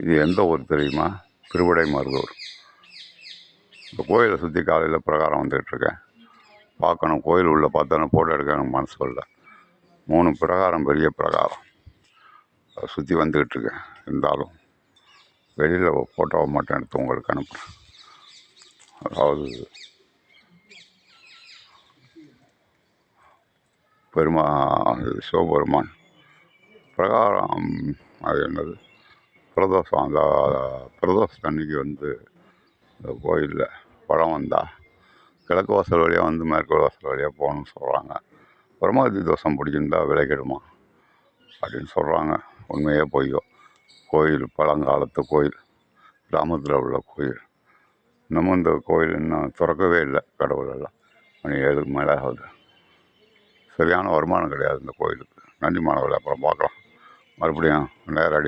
இது எந்த ஊர் தெரியுமா? திருவிடைமருதூர். இந்த கோயிலை சுற்றி காலையில் பிரகாரம் வந்துகிட்ருக்கேன். பார்க்கணும், கோயில் உள்ளே பார்த்தோன்னா ஃபோட்டோ எடுக்க எனக்கு மனசு வரல. 3 பிரகாரம், பெரிய பிரகாரம். அதை சுற்றி வந்துக்கிட்டுருக்கேன். இருந்தாலும் வெளியில் ஃபோட்டோவை மட்டும் எடுத்து உங்களுக்கு அனுப்புகிறேன். அதாவது சிவபெருமான் பிரகாரம், அது என்னது, பிரதோஷம். அந்த பிரதோஷம் அன்றைக்கி வந்து இந்த கோயிலில் படம் வந்தால் கிழக்கு வாசல் வழியாக வந்து மேற்கு வாசல் வழியாக போகணும்னு சொல்கிறாங்க. பிரம்மகத்தி தோஷம் பிடிச்சிருந்தா விலகிடுமா அப்படின்னு சொல்கிறாங்க. உண்மையே பொய்யோ? கோயில் பழங்காலத்து கோயில், கிராமத்தில் உள்ள கோயில். இன்னமும் இந்த கோயில் இன்னும் திறக்கவே இல்லை. கடவுள் எல்லாம் மணி 7க்கு மேலே ஆகுது. சரியான வருமானம் கிடையாது இந்த கோயிலுக்கு. நன்றி மாணவர்களே, அப்புறம் பார்க்கலாம். மறுபடியும் நேரடியாக